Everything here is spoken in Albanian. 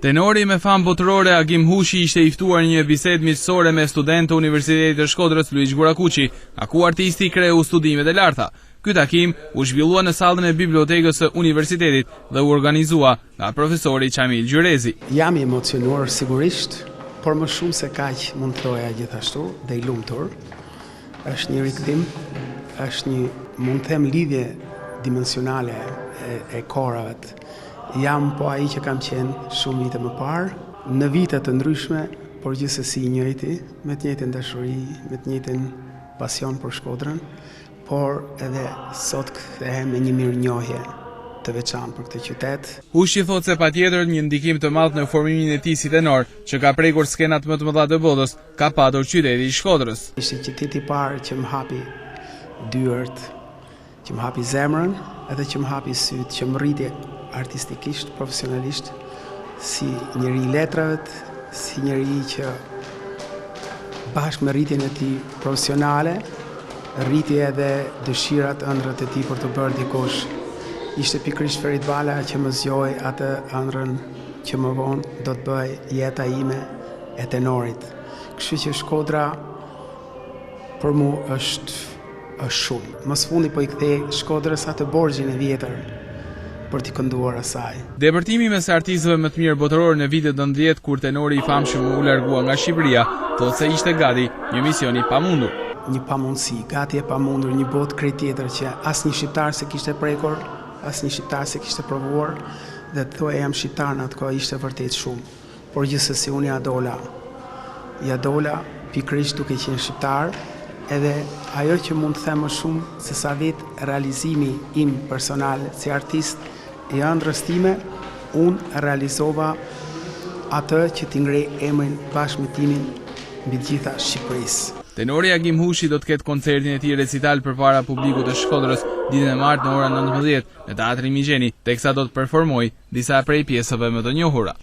Tenori me famë botërore Agim Hushi ishte i ftuar në një bisedë miqësore me studentë të Universitetit të Shkodrës Luiz Gurakuqi, aku artisti kreu studimet e larta. Ky takim u zhvillua në sallën e bibliotekës së universitetit dhe u organizua nga profesori Qamil Gjyrezi. Jam i emocionuar sigurisht, por më shumë se kaq mund të thoja gjithashtu dhe i lumtur. Është një rikthim, është një, mund të them, lidhje dimensionale e korave. Jam po ai që kam qenë shumë vite më parë, në vite të ndryshme, por gjithsesi i njëjti, me të njëjtën dashuri, me të njëjtën pasion për Shkodrën, por edhe sot kthehem me një mirënjohje të veçantë për këtë qytet. Hushi thotë se patjetër një ndikim të madh në formimin e tij si tenor, që ka prekur skenat më të mëdha të botës, ka patur qyteti i Shkodrës. Ishte qyteti i parë që më hapi dyert, që më hapi zemrën, edhe që më hapi syt, që më rriti artistikisht, profesionalisht, si njëri i letrave, si njëri që bashkë me rritjen e tij profesionale, rriti edhe dëshirat, ëndrat e tij për të bërë dikush. Ishte pikërisht Ferit Bala që më zgjoi atë ëndrrën që më vonë do të bëj jeta ime e tenorit. Kështu që Shkodra për mua është shumë. Më së fundi po i kthej Shkodrës atë borxhin e vjetër për t'i kënduar asaj. Depërtimi mes artistëve më të mirë botëror në vitet 90 kur tenori i famshëm u largua nga Shqipëria, thotë se ishte gati një mision i pamundur. Një pamundësi, gati e pamundur, një botë krejt tjetër që asnjë shqiptar se kishte prekur, asnjë shqiptar se kishte provuar, dhe të thuaj jam shqiptar në atë kohë ishte vërtet shumë. Por gjithsesi unë ja dola pikërisht duke qenë shqiptar, edhe ajo që mund të them më shumë se sa vit realizimi im personal si artist e ëndrrës time, unë realizova atë që t'i ngrej emrin bashkë me timin mbi të gjitha Shqipërisë. Tenori Agim Hushi do të ketë koncertin e tij recital përpara publikut të Shkodrës ditën e martë në orën 19 në Teatrin Migjeni, teksa do të performojë disa prej pjesëve më të njohura.